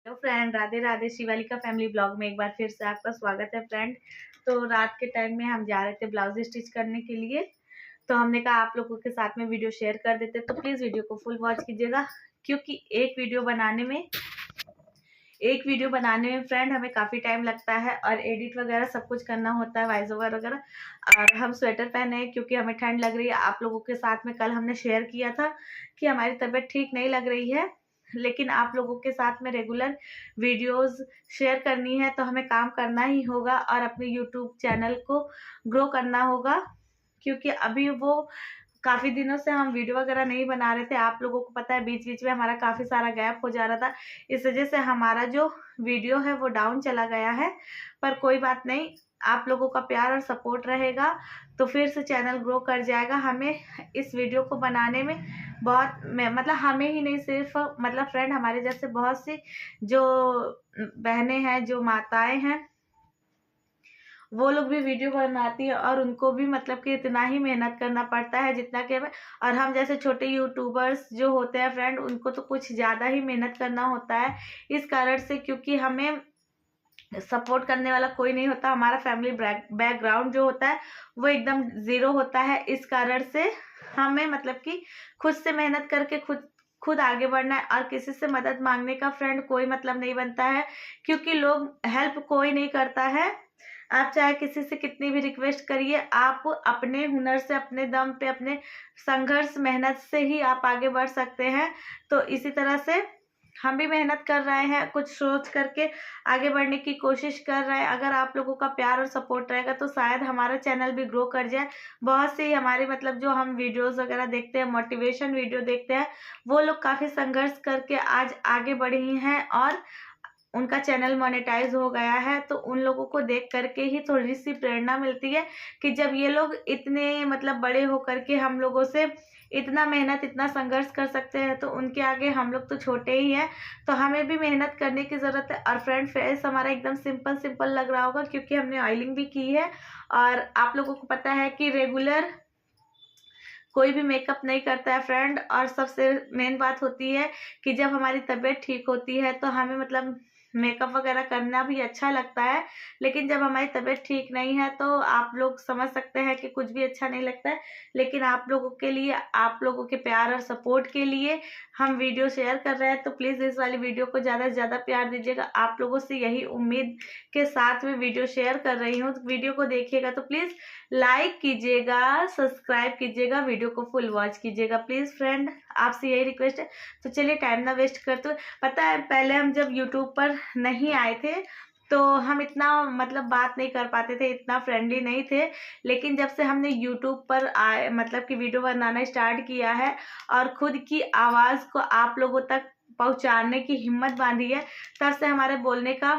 Hello friend, Radhe Radhe. Shivalika family blog में एक बार फिर से आपका स्वागत है फ्रेंड। तो रात के टाइम में हम जा रहे थे ब्लाउज स्टिच करने के लिए, तो हमने कहा आप लोगों के साथ में वीडियो शेयर कर देते। तो प्लीज़ वीडियो को फुल वॉच कीजिएगा, क्योंकि एक वीडियो बनाने में फ्रेंड हमें काफ़ी टाइम लगता है और एडिट वगैरह सब कुछ करना होता है, वॉइस ओवर वगैरह। और हम स्वेटर पहने हैं क्योंकि हमें ठंड लग रही है। आप लोगों के साथ में कल हमने शेयर किया था कि हमारी तबीयत ठीक नहीं लग रही है, लेकिन आप लोगों के साथ में रेगुलर वीडियोस शेयर करनी है, तो हमें काम करना ही होगा और अपने यूट्यूब चैनल को ग्रो करना होगा। क्योंकि अभी वो काफ़ी दिनों से हम वीडियो वगैरह नहीं बना रहे थे। आप लोगों को पता है बीच बीच में हमारा काफ़ी सारा गैप हो जा रहा था, इस वजह से हमारा जो वीडियो है वो डाउन चला गया है। पर कोई बात नहीं, आप लोगों का प्यार और सपोर्ट रहेगा तो फिर से चैनल ग्रो कर जाएगा। हमें इस वीडियो को बनाने में मतलब हमें ही नहीं, सिर्फ मतलब फ्रेंड हमारे जैसे बहुत सी जो बहनें हैं, जो माताएं हैं, वो लोग भी वीडियो बनाती है और उनको भी मतलब कि इतना ही मेहनत करना पड़ता है जितना कि हमें। और हम जैसे छोटे यूट्यूबर्स जो होते हैं फ्रेंड, उनको तो कुछ ज़्यादा ही मेहनत करना होता है, इस कारण से क्योंकि हमें सपोर्ट करने वाला कोई नहीं होता। हमारा फैमिली बैकग्राउंड जो होता है वो एकदम ज़ीरो होता है। इस कारण से हमें मतलब कि खुद से मेहनत करके खुद खुद आगे बढ़ना है, और किसी से मदद मांगने का फ्रेंड कोई मतलब नहीं बनता है, क्योंकि लोग हेल्प कोई नहीं करता है। आप चाहे किसी से कितनी भी रिक्वेस्ट करिए, आप अपने हुनर से, अपने दम पे, अपने संघर्ष मेहनत से ही आप आगे बढ़ सकते हैं। तो इसी तरह से हम भी मेहनत कर रहे हैं, कुछ सोच करके आगे बढ़ने की कोशिश कर रहे हैं। अगर आप लोगों का प्यार और सपोर्ट रहेगा तो शायद हमारा चैनल भी ग्रो कर जाए। बहुत से हमारे मतलब जो हम वीडियोस वगैरह देखते हैं, मोटिवेशन वीडियो देखते हैं, वो लोग काफ़ी संघर्ष करके आज आगे बढ़ी हैं और उनका चैनल मोनेटाइज हो गया है। तो उन लोगों को देख करके ही थोड़ी सी प्रेरणा मिलती है कि जब ये लोग इतने मतलब बड़े होकर के हम लोगों से इतना मेहनत, इतना संघर्ष कर सकते हैं, तो उनके आगे हम लोग तो छोटे ही हैं। तो हमें भी मेहनत करने की ज़रूरत है। और फ्रेंड, फेस हमारा एकदम सिंपल सिंपल लग रहा होगा क्योंकि हमने ऑयलिंग भी की है। और आप लोगों को पता है कि रेगुलर कोई भी मेकअप नहीं करता है फ्रेंड। और सबसे मेन बात होती है कि जब हमारी तबीयत ठीक होती है तो हमें मतलब मेकअप वगैरह करना भी अच्छा लगता है, लेकिन जब हमारी तबीयत ठीक नहीं है तो आप लोग समझ सकते हैं कि कुछ भी अच्छा नहीं लगता है। लेकिन आप लोगों के लिए, आप लोगों के प्यार और सपोर्ट के लिए हम वीडियो शेयर कर रहे हैं। तो प्लीज़ इस वाली वीडियो को ज़्यादा से ज़्यादा प्यार दीजिएगा। आप लोगों से यही उम्मीद के साथ में वीडियो शेयर कर रही हूँ। तो वीडियो को देखिएगा तो प्लीज़ लाइक कीजिएगा, सब्सक्राइब कीजिएगा, वीडियो को फुल वॉच कीजिएगा प्लीज़ फ्रेंड, आपसे यही रिक्वेस्ट है। तो चलिए टाइम ना वेस्ट करते हुए, पता है पहले हम जब यूट्यूब पर नहीं आए थे तो हम इतना मतलब बात नहीं कर पाते थे, इतना फ्रेंडली नहीं थे। लेकिन जब से हमने यूट्यूब पर आए मतलब कि वीडियो बनाना स्टार्ट किया है और खुद की आवाज़ को आप लोगों तक पहुंचाने की हिम्मत बांधी है, तब से हमारे बोलने का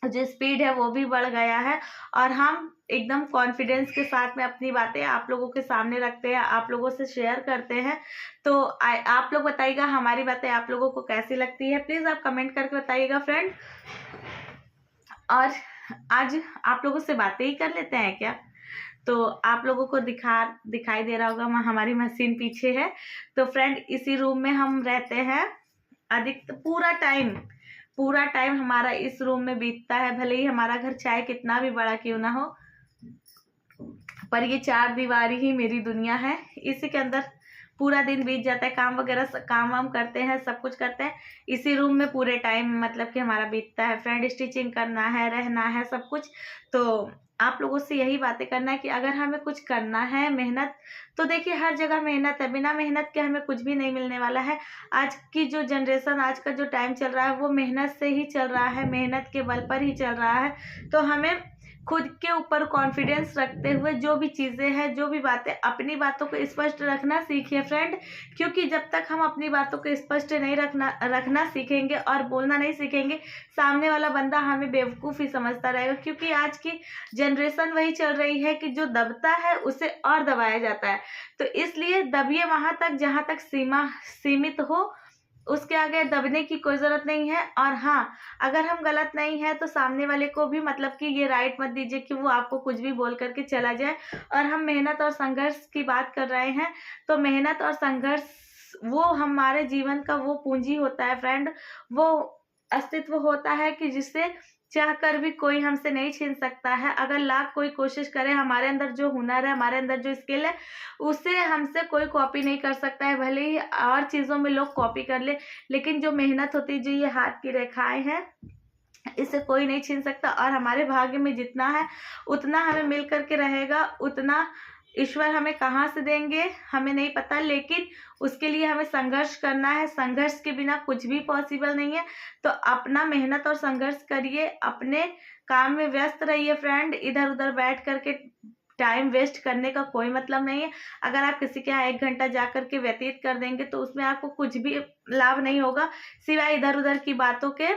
जो स्पीड है वो भी बढ़ गया है। और हम एकदम कॉन्फिडेंस के साथ में अपनी बातें आप लोगों के सामने रखते हैं, आप लोगों से शेयर करते हैं। तो आप लोग बताइएगा हमारी बातें आप लोगों को कैसी लगती है, प्लीज़ आप कमेंट करके बताइएगा फ्रेंड। और आज आप लोगों से बातें ही कर लेते हैं क्या। तो आप लोगों को दिखाई दे रहा होगा हमारी मशीन पीछे है। तो फ्रेंड, इसी रूम में हम रहते हैं। अधिक पूरा टाइम हमारा इस रूम में बीतता है। भले ही हमारा घर चाहे कितना भी बड़ा क्यों ना हो, पर ये चार दीवारी ही मेरी दुनिया है। इसी के अंदर पूरा दिन बीत जाता है, काम वगैरह काम वाम करते हैं, सब कुछ करते हैं इसी रूम में। पूरे टाइम मतलब कि हमारा बीतता है फ्रेंड, स्टिचिंग करना है, रहना है, सब कुछ। तो आप लोगों से यही बातें करना है कि अगर हमें कुछ करना है, मेहनत, तो देखिए हर जगह मेहनत है, बिना मेहनत के हमें कुछ भी नहीं मिलने वाला है। आज की जो जनरेशन, आज का जो टाइम चल रहा है वो मेहनत से ही चल रहा है, मेहनत के बल पर ही चल रहा है। तो हमें खुद के ऊपर कॉन्फिडेंस रखते हुए जो भी चीज़ें हैं, जो भी बातें, अपनी बातों को स्पष्ट रखना सीखिए फ्रेंड। क्योंकि जब तक हम अपनी बातों को स्पष्ट नहीं रखना सीखेंगे और बोलना नहीं सीखेंगे, सामने वाला बंदा हमें बेवकूफ़ ही समझता रहेगा। क्योंकि आज की जनरेशन वही चल रही है कि जो दबता है उसे और दबाया जाता है। तो इसलिए दबिए वहाँ तक जहाँ तक सीमा सीमित हो, उसके आगे दबने की कोई ज़रूरत नहीं है। और हाँ, अगर हम गलत नहीं है तो सामने वाले को भी मतलब कि ये राइट मत दीजिए कि वो आपको कुछ भी बोल करके चला जाए। और हम मेहनत और संघर्ष की बात कर रहे हैं, तो मेहनत और संघर्ष वो हमारे जीवन का वो पूंजी होता है फ्रेंड। वो अस्तित्व होता है कि जिससे चाह कर भी कोई हमसे नहीं छीन सकता है। अगर लाख कोई कोशिश करे, हमारे अंदर जो हुनर है, हमारे अंदर जो स्किल है, उसे हमसे कोई कॉपी नहीं कर सकता है। भले ही और चीज़ों में लोग कॉपी कर ले, लेकिन जो मेहनत होती है, जो ये हाथ की रेखाएं हैं, इसे कोई नहीं छीन सकता। और हमारे भाग्य में जितना है उतना हमें मिल करके रहेगा, उतना ईश्वर हमें कहाँ से देंगे हमें नहीं पता, लेकिन उसके लिए हमें संघर्ष करना है। संघर्ष के बिना कुछ भी पॉसिबल नहीं है। तो अपना मेहनत और संघर्ष करिए, अपने काम में व्यस्त रहिए फ्रेंड। इधर उधर बैठ करके टाइम वेस्ट करने का कोई मतलब नहीं है। अगर आप किसी के यहाँ 1 घंटा जा करके व्यतीत कर देंगे तो उसमें आपको कुछ भी लाभ नहीं होगा, सिवाय इधर उधर की बातों के।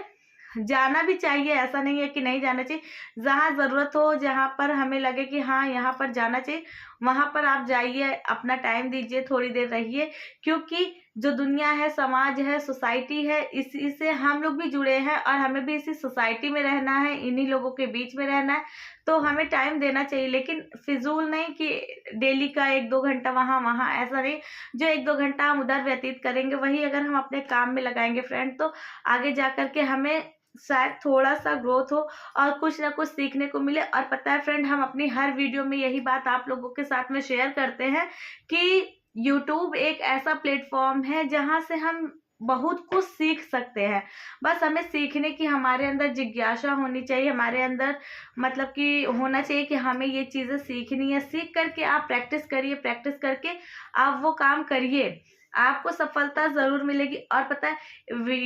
जाना भी चाहिए, ऐसा नहीं है कि नहीं जाना चाहिए। जहाँ ज़रूरत हो, जहाँ पर हमें लगे कि हाँ यहाँ पर जाना चाहिए, वहाँ पर आप जाइए, अपना टाइम दीजिए, थोड़ी देर रहिए। क्योंकि जो दुनिया है, समाज है, सोसाइटी है, इसी से हम लोग भी जुड़े हैं और हमें भी इसी सोसाइटी में रहना है, इन्हीं लोगों के बीच में रहना है। तो हमें टाइम देना चाहिए, लेकिन फिजूल नहीं कि डेली का 1-2 घंटा वहाँ वहाँ, ऐसा नहीं। जो 1-2 घंटा हम उधर व्यतीत करेंगे, वही अगर हम अपने काम में लगाएंगे फ्रेंड, तो आगे जा करके हमें शायद थोड़ा सा ग्रोथ हो और कुछ ना कुछ सीखने को मिले। और पता है फ्रेंड, हम अपनी हर वीडियो में यही बात आप लोगों के साथ में शेयर करते हैं कि यूट्यूब एक ऐसा प्लेटफॉर्म है जहां से हम बहुत कुछ सीख सकते हैं। बस हमें सीखने की हमारे अंदर जिज्ञासा होनी चाहिए, हमारे अंदर मतलब कि होना चाहिए कि हमें ये चीज़ें सीखनी है। सीख करके आप प्रैक्टिस करिए, प्रैक्टिस करके आप वो काम करिए, आपको सफलता ज़रूर मिलेगी। और पता है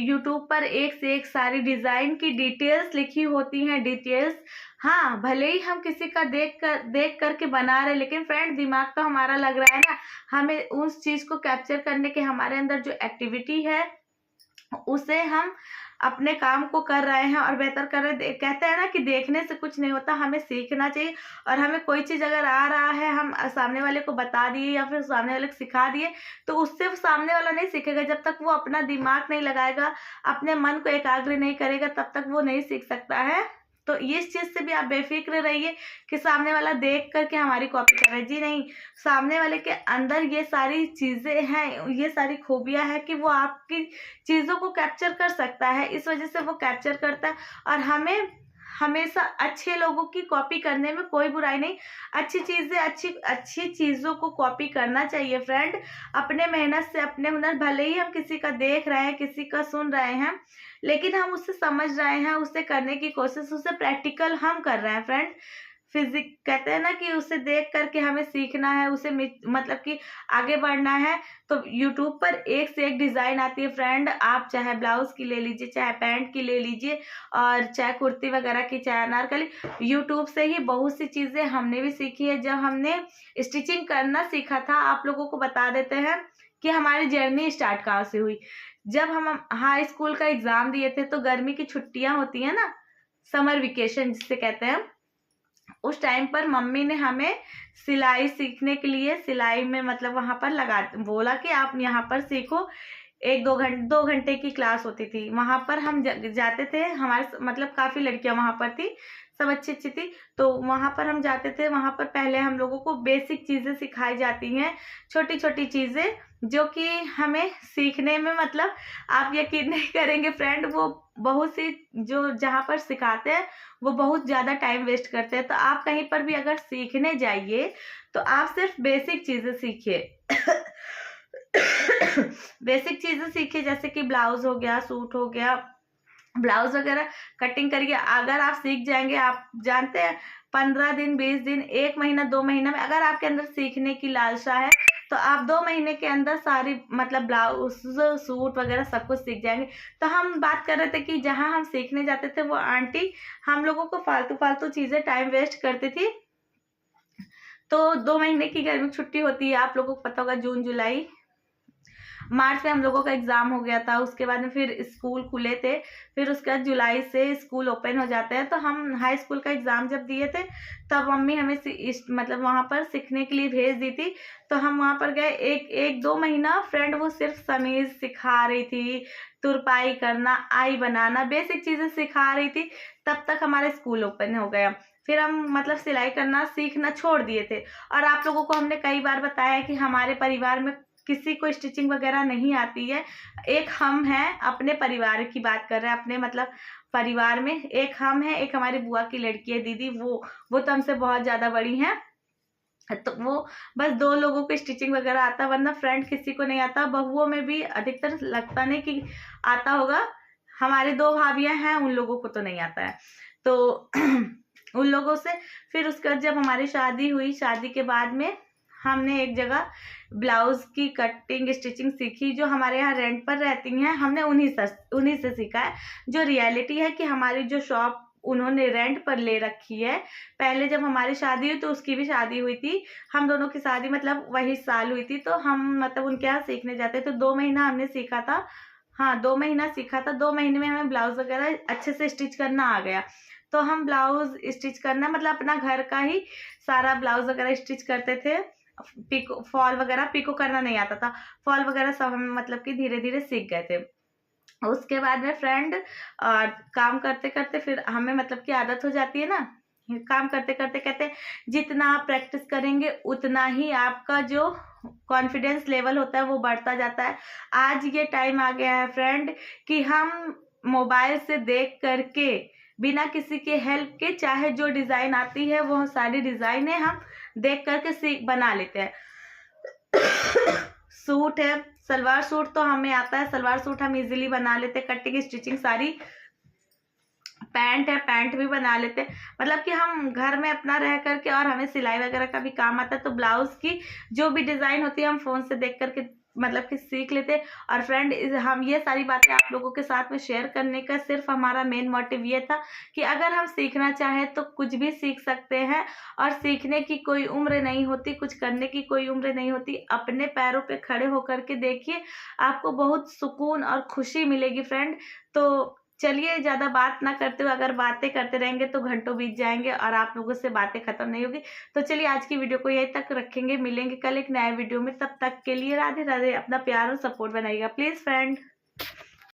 यूट्यूब पर एक से एक सारी डिज़ाइन की डिटेल्स लिखी होती हैं, डिटेल्स। हाँ, भले ही हम किसी का देख करके बना रहे, लेकिन फ्रेंड दिमाग तो हमारा लग रहा है ना, हमें उस चीज़ को कैप्चर करने के, हमारे अंदर जो एक्टिविटी है उसे हम अपने काम को कर रहे हैं और बेहतर कर रहे हैं। कहते हैं ना कि देखने से कुछ नहीं होता, हमें सीखना चाहिए। और हमें कोई चीज़ अगर आ रहा है, हम सामने वाले को बता दिए या फिर सामने वाले को सिखा दिए, तो उससे सामने वाला नहीं सीखेगा। जब तक वो अपना दिमाग नहीं लगाएगा, अपने मन को एकाग्र नहीं करेगा, तब तक वो नहीं सीख सकता है। तो इस चीज़ से भी आप बेफिक्र रहिए कि सामने वाला देख करके हमारी कॉपी कर रहा है। जी नहीं, सामने वाले के अंदर ये सारी चीज़ें हैं, ये सारी खूबियाँ हैं कि वो आपकी चीज़ों को कैप्चर कर सकता है, इस वजह से वो कैप्चर करता है। और हमें हमेशा अच्छे लोगों की कॉपी करने में कोई बुराई नहीं। अच्छी चीज़ें, अच्छी चीज़ों को कॉपी करना चाहिए फ्रेंड। अपने मेहनत से, अपने हुनर, भले ही हम किसी का देख रहे हैं, किसी का सुन रहे हैं, लेकिन हम उससे समझ रहे हैं, उससे करने की कोशिश, उससे प्रैक्टिकल हम कर रहे हैं फ्रेंड। फिजिक कहते हैं ना कि उसे देख करके हमें सीखना है, उसे मतलब कि आगे बढ़ना है। तो यूट्यूब पर एक से एक डिज़ाइन आती है फ्रेंड। आप चाहे ब्लाउज की ले लीजिए, चाहे पैंट की ले लीजिए, और चाहे कुर्ती वगैरह की, चाहे अनारकली। यूट्यूब से ही बहुत सी चीज़ें हमने भी सीखी है। जब हमने स्टिचिंग करना सीखा था, आप लोगों को बता देते हैं कि हमारी जर्नी स्टार्ट कहाँ से हुई। जब हम हाई स्कूल का एग्ज़ाम दिए थे, तो गर्मी की छुट्टियाँ होती हैं ना, समर वेकेशन जिसे कहते हैं, उस टाइम पर मम्मी ने हमें सिलाई सीखने के लिए, सिलाई में मतलब वहाँ पर बोला कि आप यहाँ पर सीखो। 2 घंटे की क्लास होती थी, वहाँ पर हम जाते थे। हमारे मतलब काफ़ी लड़कियाँ वहाँ पर थी, सब अच्छी अच्छी थी। तो वहाँ पर हम जाते थे, वहाँ पर पहले हम लोगों को बेसिक चीज़ें सिखाई जाती हैं, छोटी छोटी चीज़ें, जो कि हमें सीखने में मतलब आप यकीन नहीं करेंगे फ्रेंड, वो बहुत सी जो जहाँ पर सिखाते हैं वो बहुत ज़्यादा टाइम वेस्ट करते हैं। तो आप कहीं पर भी अगर सीखने जाइए तो आप सिर्फ बेसिक चीज़ें सीखिए। बेसिक चीज़ें सीखिए, जैसे कि ब्लाउज हो गया, सूट हो गया, ब्लाउज वगैरह कटिंग करिए। अगर आप सीख जाएंगे, आप जानते हैं 15 दिन, 20 दिन, 1 महीना, 2 महीना में, अगर आपके अंदर सीखने की लालसा है, तो आप 2 महीने के अंदर सारी मतलब ब्लाउज, सूट वगैरह सब कुछ सीख जाएंगे। तो हम बात कर रहे थे कि जहाँ हम सीखने जाते थे, वो आंटी हम लोगों को फालतू फालतू चीज़ें टाइम वेस्ट करती थी। तो 2 महीने की गर्मी छुट्टी होती है, आप लोगों को पता होगा, जून जुलाई मार्च में हम लोगों का एग्ज़ाम हो गया था। उसके बाद में फिर स्कूल खुले थे, फिर उसके बाद जुलाई से स्कूल ओपन हो जाते हैं। तो हम हाई स्कूल का एग्ज़ाम जब दिए थे, तब मम्मी हमें मतलब वहाँ पर सीखने के लिए भेज दी थी। तो हम वहाँ पर गए, 1-2 महीना फ्रेंड वो सिर्फ समीज़ सिखा रही थी, तुरपाई करना, आई बनाना, बेसिक चीज़ें सिखा रही थी। तब तक हमारा स्कूल ओपन हो गया। फिर हम मतलब सिलाई करना सीखना छोड़ दिए थे। और आप लोगों को हमने कई बार बताया कि हमारे परिवार में किसी को स्टिचिंग वगैरह नहीं आती है। एक हम हैं, अपने परिवार की बात कर रहे हैं, अपने मतलब परिवार में एक हम हैं, एक हमारी बुआ की लड़की है दीदी, वो तो हमसे बहुत ज़्यादा बड़ी हैं। तो वो बस 2 लोगों को स्टिचिंग वगैरह आता है, वरना फ्रेंड किसी को नहीं आता। बहुओं में भी अधिकतर लगता नहीं कि आता होगा। हमारी 2 भाभियाँ हैं, उन लोगों को तो नहीं आता है। तो उन लोगों से फिर उसके बाद जब हमारी शादी हुई, शादी के बाद में हमने एक जगह ब्लाउज़ की कटिंग स्टिचिंग सीखी। जो हमारे यहाँ रेंट पर रहती हैं, हमने उन्हीं से सीखा है। जो रियलिटी है कि हमारी जो शॉप उन्होंने रेंट पर ले रखी है। पहले जब हमारी शादी हुई तो उसकी भी शादी हुई थी। हम दोनों की शादी मतलब वही साल हुई थी, तो हम मतलब उनके यहाँ सीखने जाते, तो 2 महीना हमने सीखा था। हाँ, 2 महीना सीखा था। 2 महीने में हमें ब्लाउज़ वगैरह अच्छे से स्टिच करना आ गया। तो हम ब्लाउज़ स्टिच करना मतलब अपना घर का ही सारा ब्लाउज़ वगैरह स्टिच करते थे। पिको फॉल वगैरह पिको करना नहीं आता था। फॉल वगैरह सब हम मतलब कि धीरे-धीरे सीख गए थे। उसके बाद में फ्रेंड काम करते-करते फिर हमें मतलब कि आदत हो जाती है ना, काम करते-करते कहते जितना आप प्रैक्टिस करेंगे उतना ही आपका जो कॉन्फिडेंस लेवल होता है वो बढ़ता जाता है। आज ये टाइम आ गया है फ्रेंड कि हम मोबाइल से देख कर के बिना किसी के हेल्प के चाहे जो डिज़ाइन आती है वो सारी डिज़ाइनें हम देख कर के बना लेते हैं। सूट है, सलवार सूट तो हमें आता है, सलवार सूट हम इजीली बना लेते, कटिंग स्टिचिंग सारी। पैंट है, पैंट भी बना लेते, मतलब कि हम घर में अपना रह करके, और हमें सिलाई वगैरह का भी काम आता है। तो ब्लाउज की जो भी डिजाइन होती है हम फोन से देख करके मतलब कि सीख लेते। और फ्रेंड हम ये सारी बातें आप लोगों के साथ में शेयर करने का सिर्फ हमारा मेन मोटिव ये था कि अगर हम सीखना चाहें तो कुछ भी सीख सकते हैं, और सीखने की कोई उम्र नहीं होती, कुछ करने की कोई उम्र नहीं होती। अपने पैरों पे खड़े होकर के देखिए, आपको बहुत सुकून और खुशी मिलेगी फ्रेंड। तो चलिए ज़्यादा बात ना करते हुए, अगर बातें करते रहेंगे तो घंटों बीत जाएंगे और आप लोगों से बातें खत्म नहीं होगी। तो चलिए आज की वीडियो को यहीं तक रखेंगे, मिलेंगे कल एक नए वीडियो में। तब तक के लिए राधे राधे। अपना प्यार और सपोर्ट बनाइएगा प्लीज़ फ्रेंड।